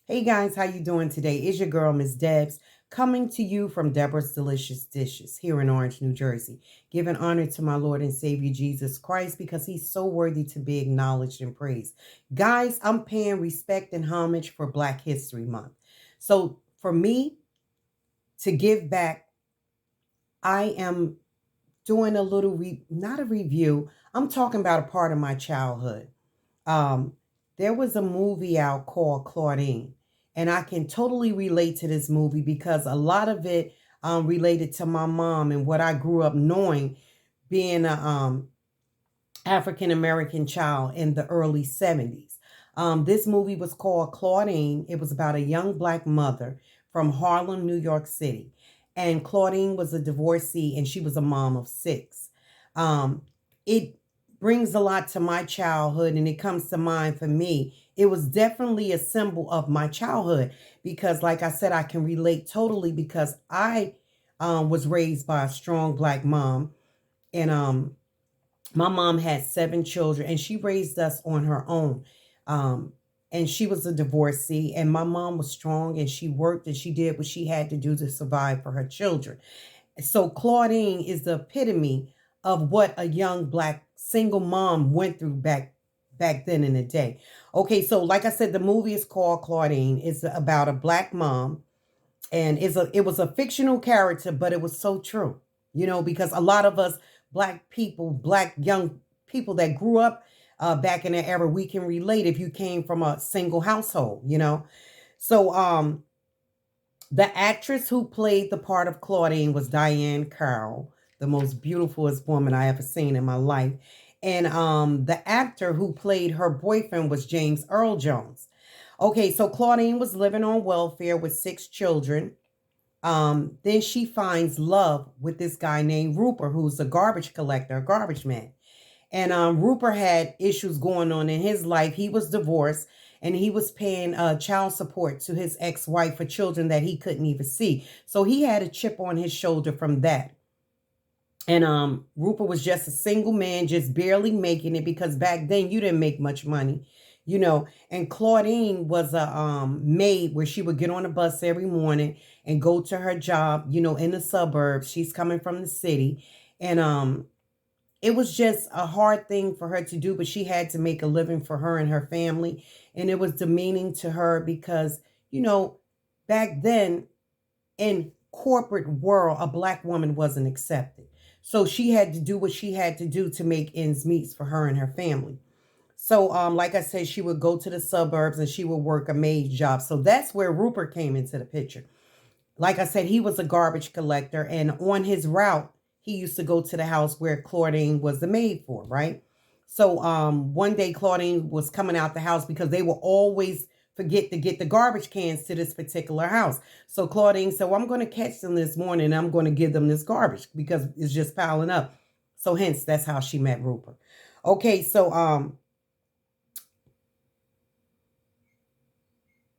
Hey guys, how you doing today? It's your girl, Miss Debs, coming to you from Deborah's Delicious Dishes here in Orange, New Jersey. Giving honor to my Lord and Savior Jesus Christ because he's so worthy to be acknowledged and praised. Guys, I'm paying respect and homage for Black History Month. So for me to give back, I am doing a little, not a review, I'm talking about a part of my childhood. Um, there was a movie out called Claudine, and I can totally relate to this movie because a lot of it related to my mom and what I grew up knowing, being a African American child in the early 70s. This movie was called Claudine. It was about a young Black mother from Harlem, New York City. And Claudine was a divorcee and she was a mom of six. It brings a lot to my childhood and it comes to mind for me. It was definitely a symbol of my childhood because, like I said, I can relate totally because I was raised by a strong Black mom. And my mom had seven children and she raised us on her own. Um, and she was a divorcee, and my mom was strong and she worked and she did what she had to do to survive for her children. So Claudine is the epitome of what a young Black single mom went through back then in the day. Okay, so like I said, the movie is called Claudine. It's about a Black mom, and it was a fictional character, but it was so true. Because a lot of us Black people, Black young people that grew up back in that era, we can relate if you came from a single household. So the actress who played the part of Claudine was Diane Carroll, the most beautifulest woman I ever seen in my life. And the actor who played her boyfriend was James Earl Jones. Okay, so Claudine was living on welfare with six children. Then she finds love with this guy named Rupert, who's a garbage collector, a garbage man. And Rupert had issues going on in his life. He was divorced and he was paying child support to his ex-wife for children that he couldn't even see. So he had a chip on his shoulder from that. And Rupert was just a single man, just barely making it because back then you didn't make much money. And Claudine was a maid where she would get on a bus every morning and go to her job, in the suburbs. She's coming from the city. And it was just a hard thing for her to do, but she had to make a living for her and her family. And it was demeaning to her because, back then in corporate world, a Black woman wasn't accepted. So she had to do what she had to do to make ends meet for her and her family. So, like I said, she would go to the suburbs and she would work a maid job. So that's where Rupert came into the picture. Like I said, he was a garbage collector, and on his route, he used to go to the house where Claudine was the maid for, right? So, one day Claudine was coming out the house because they will always forget to get the garbage cans to this particular house. So Claudine said, "Well, I'm going to catch them this morning. And I'm going to give them this garbage because it's just piling up." So, hence, that's how she met Rupert. Okay, so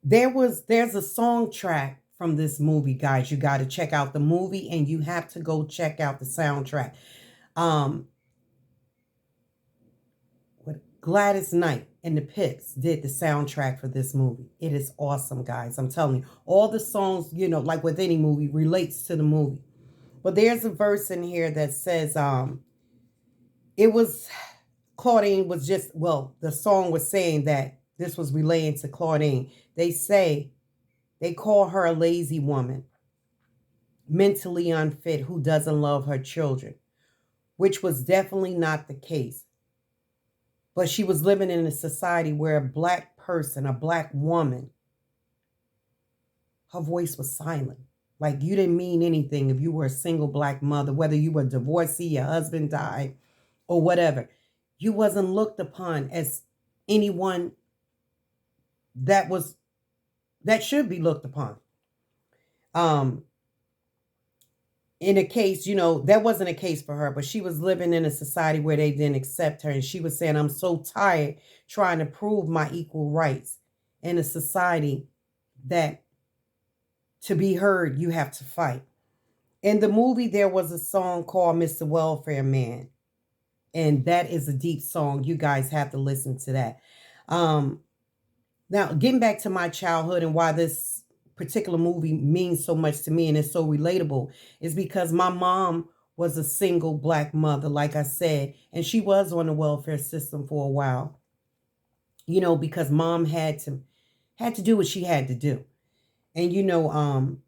there's a song track from this movie, guys. You got to check out the movie and you have to go check out the soundtrack. um what Gladys Knight and the Pips did the soundtrack for this movie. It is awesome, guys. I'm telling you, all the songs, like with any movie, relates to the movie. But there's a verse in here that says it was Claudine was just, well, the song was saying that this was relating to Claudine. They call her a lazy woman, mentally unfit, who doesn't love her children, which was definitely not the case. But she was living in a society where a Black person, a Black woman, her voice was silent. Like you didn't mean anything if you were a single Black mother, whether you were divorcee, your husband died, or whatever. You wasn't looked upon as anyone that was that should be looked upon. Um, in a case, that wasn't a case for her, but she was living in a society where they didn't accept her. And she was saying, "I'm so tired trying to prove my equal rights in a society that to be heard, you have to fight." In the movie, there was a song called Mr. Welfare Man. And that is a deep song. You guys have to listen to that. Um, Now, getting back to my childhood and why this particular movie means so much to me and is so relatable is because my mom was a single black mother, like I said, and she was on the welfare system for a while, because mom had to do what she had to do. And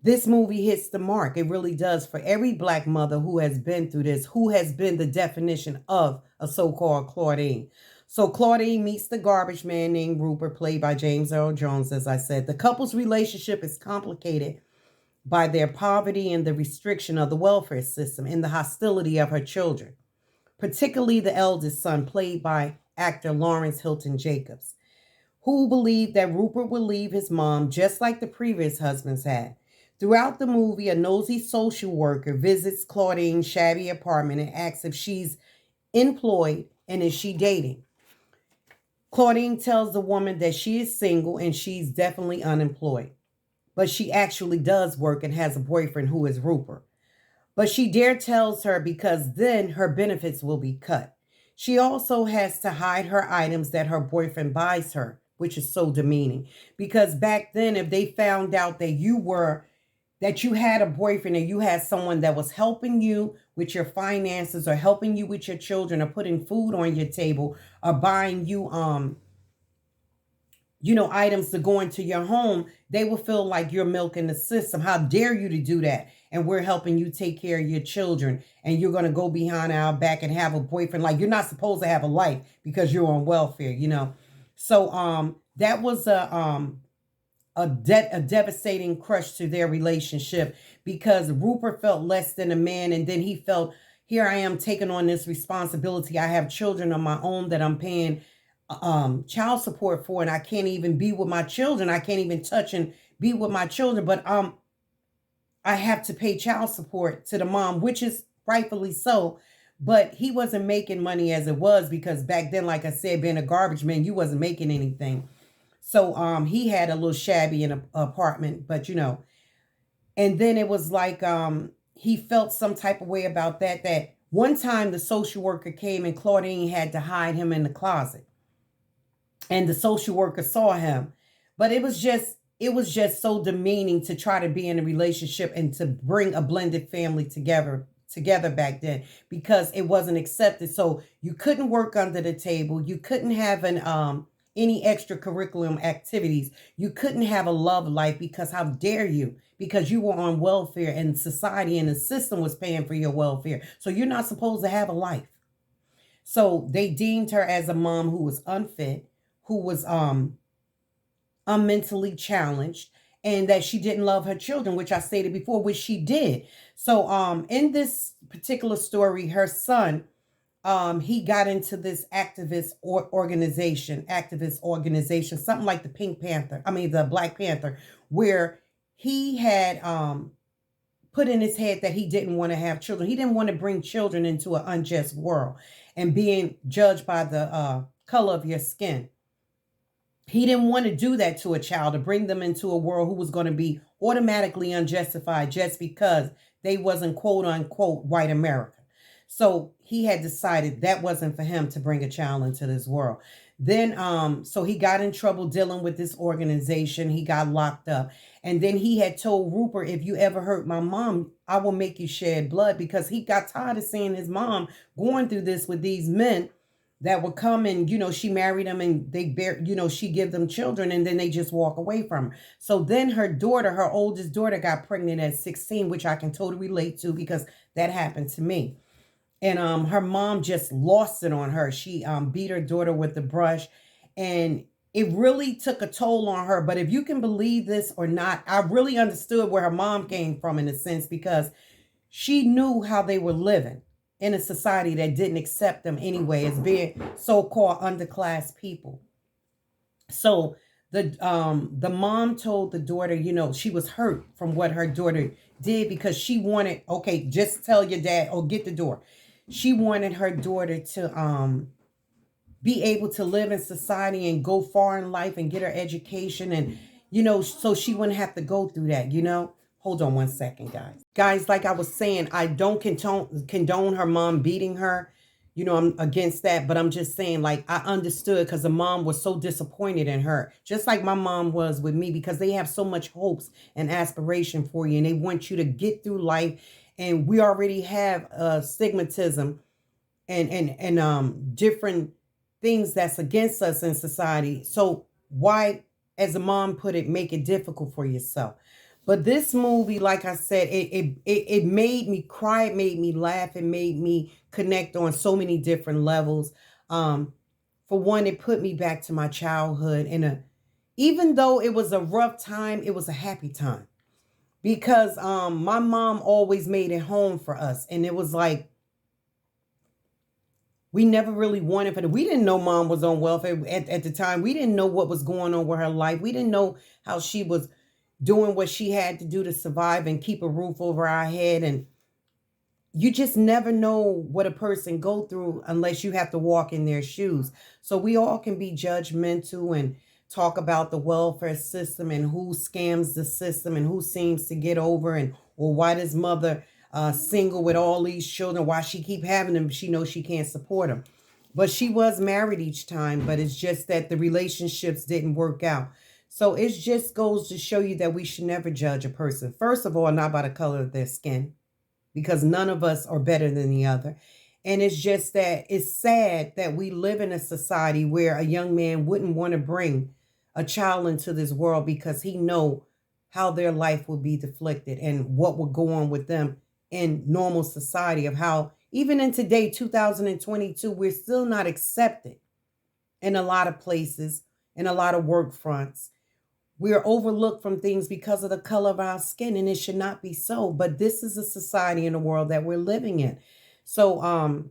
this movie hits the mark. It really does for every black mother who has been through this, who has been the definition of a so-called Claudine. So Claudine meets the garbage man named Rupert, played by James Earl Jones, as I said. The couple's relationship is complicated by their poverty and the restriction of the welfare system and the hostility of her children, particularly the eldest son, played by actor Lawrence Hilton Jacobs, who believed that Rupert would leave his mom just like the previous husbands had. Throughout the movie, a nosy social worker visits Claudine's shabby apartment and asks if she's employed and is she dating. Claudine tells the woman that she is single and she's definitely unemployed, but she actually does work and has a boyfriend who is Rupert. But she dare tells her because then her benefits will be cut. She also has to hide her items that her boyfriend buys her, which is so demeaning. Because back then, if they found out that you had a boyfriend and you had someone that was helping you with your finances or helping you with your children or putting food on your table or buying you items to go into your home, they will feel like you're milking the system. How dare you to do that? And we're helping you take care of your children, and you're going to go behind our back and have a boyfriend. Like, you're not supposed to have a life because you're on welfare. So that was a devastating crush to their relationship, because Rupert felt less than a man, and then he felt, here I am taking on this responsibility. I have children of my own that I'm paying child support for, and I can't even be with my children. I can't even touch and be with my children, but I have to pay child support to the mom, which is rightfully so. But he wasn't making money as it was, because back then, like I said, being a garbage man, you wasn't making anything. So he had a little shabby in an apartment, but and then it was like he felt some type of way about that one time the social worker came and Claudine had to hide him in the closet, and the social worker saw him. But it was just so demeaning to try to be in a relationship and to bring a blended family together back then, because it wasn't accepted. So you couldn't work under the table, you couldn't have any extracurricular activities, you couldn't have a love life, because how dare you, because you were on welfare and society and the system was paying for your welfare. So you're not supposed to have a life. So they deemed her as a mom who was unfit, who was mentally challenged, and that she didn't love her children, which I stated before, which she did. So in this particular story, her son, he got into this activist organization, something like the Black Panther, where he had put in his head that he didn't want to have children. He didn't want to bring children into an unjust world and being judged by the color of your skin. He didn't want to do that to a child, to bring them into a world who was going to be automatically unjustified just because they wasn't quote unquote white America. So he had decided that wasn't for him to bring a child into this world. Then, so he got in trouble dealing with this organization. He got locked up. And then he had told Rupert, if you ever hurt my mom, I will make you shed blood, because he got tired of seeing his mom going through this with these men that would come and, she married them and she give them children and then they just walk away from her. So then her oldest daughter got pregnant at 16, which I can totally relate to because that happened to me. And her mom just lost it on her. She beat her daughter with the brush, and it really took a toll on her. But if you can believe this or not, I really understood where her mom came from in a sense, because she knew how they were living in a society that didn't accept them anyway as being so-called underclass people. So the mom told the daughter, she was hurt from what her daughter did, because she wanted, okay, just tell your dad or get the door. She wanted her daughter to be able to live in society and go far in life and get her education, and so she wouldn't have to go through that. Hold on one second, guys. Like I was saying, I don't condone her mom beating her. I'm against that, but I'm just saying, like, I understood because the mom was so disappointed in her, just like my mom was with me, because they have so much hopes and aspiration for you, and they want you to get through life. And we already have stigmatism and different things that's against us in society. So why, as a mom put it, make it difficult for yourself? But this movie, like I said, it made me cry, it made me laugh, it made me connect on so many different levels. Um, for one, it put me back to my childhood, and even though it was a rough time, it was a happy time because my mom always made it home for us, and it was like we never really wanted for the. We didn't know mom was on welfare at the time. We didn't know what was going on with her life. We didn't know how she was doing what she had to do to survive and keep a roof over our head. And you just never know what a person go through unless you have to walk in their shoes. So we all can be judgmental and talk about the welfare system and who scams the system and who seems to get over, and or why this mother single with all these children, why she keep having them, she knows she can't support them. But she was married each time, but it's just that the relationships didn't work out. So it just goes to show you that we should never judge a person, first of all, not by the color of their skin, because none of us are better than the other. And it's just that it's sad that we live in a society where a young man wouldn't want to bring a child into this world because he know how their life will be deflected and what will go on with them in normal society, of how even in today 2022 we're still not accepted in a lot of places, in a lot of work fronts. We're overlooked from things because of the color of our skin, and it should not be so. But this is a society in the world that we're living in. So,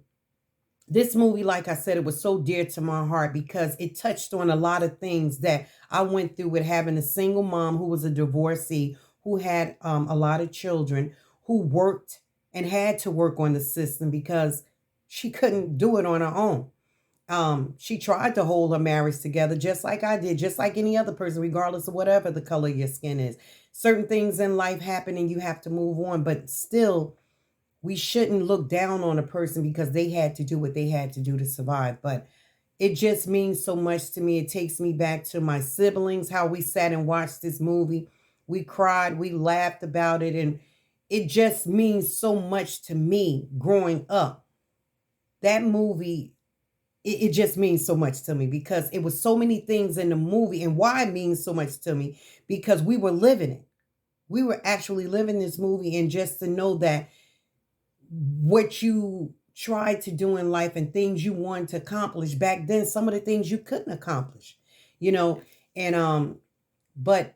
this movie, like I said, it was so dear to my heart because it touched on a lot of things that I went through with having a single mom who was a divorcee, who had a lot of children, who worked and had to work on the system because she couldn't do it on her own. She tried to hold her marriage together just like I did, just like any other person, regardless of whatever the color of your skin is. Certain things in life happen and you have to move on, but still, we shouldn't look down on a person because they had to do what they had to do to survive. But it just means so much to me. It takes me back to my siblings, how we sat and watched this movie. We cried, we laughed about it, and it just means so much to me growing up. That movie, it just means so much to me because it was so many things in the movie. And why it means so much to me, because we were living it. We were actually living this movie. And just to know that what you tried to do in life and things you wanted to accomplish back then, some of the things you couldn't accomplish, you know, and but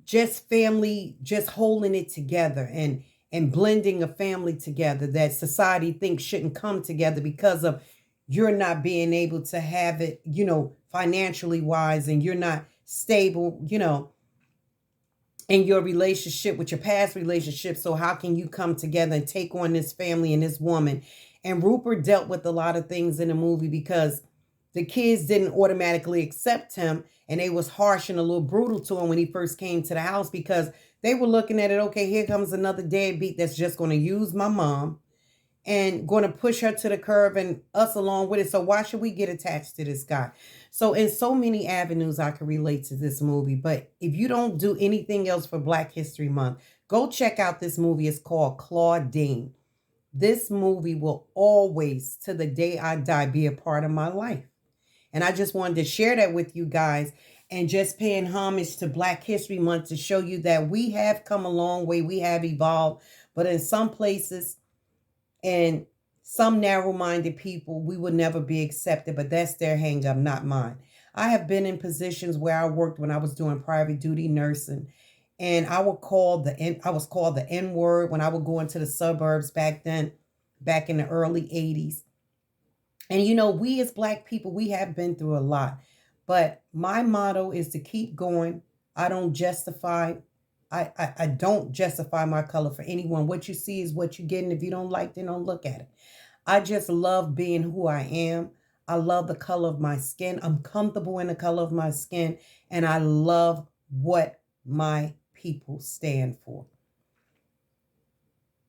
just family, just holding it together and blending a family together that society thinks shouldn't come together because of you're not being able to have it, financially wise, and you're not stable, in your relationship with your past relationship. So how can you come together and take on this family and this woman? And Rupert dealt with a lot of things in the movie because the kids didn't automatically accept him, and they was harsh and a little brutal to him when he first came to the house because they were looking at it, okay, here comes another deadbeat that's just going to use my mom and going to push her to the curb and us along with it. So why should we get attached to this guy? So in so many avenues, I can relate to this movie. But if you don't do anything else for Black History Month, go check out this movie. It's called Claudine. This movie will always, to the day I die, be a part of my life. And I just wanted to share that with you guys, and just paying homage to Black History Month to show you that we have come a long way. We have evolved, but in some places, and some narrow-minded people, we will never be accepted, but that's their hang up, not mine. I have been in positions where I worked when I was doing private duty nursing, and I was called the N word when I would go into the suburbs back then, back in the early 80s. And we as Black people, we have been through a lot. But my motto is to keep going. I don't justify I don't justify my color for anyone. What you see is what you get, and if you don't like, then don't look at it. I just love being who I am. I love the color of my skin. I'm comfortable in the color of my skin, and I love what my people stand for.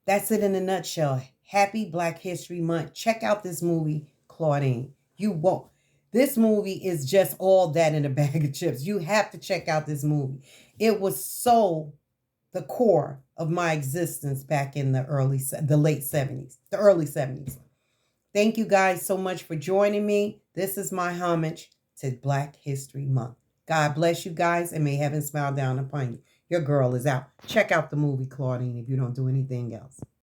That's it in a nutshell. Happy Black History Month. Check out this movie, Claudine. You won't. This movie is just all that in a bag of chips. You have to check out this movie. It was so the core of my existence back in the late 70s, the early 70s. Thank you guys so much for joining me. This is my homage to Black History Month. God bless you guys, and may heaven smile down upon you. Your girl is out. Check out the movie, Claudine, if you don't do anything else.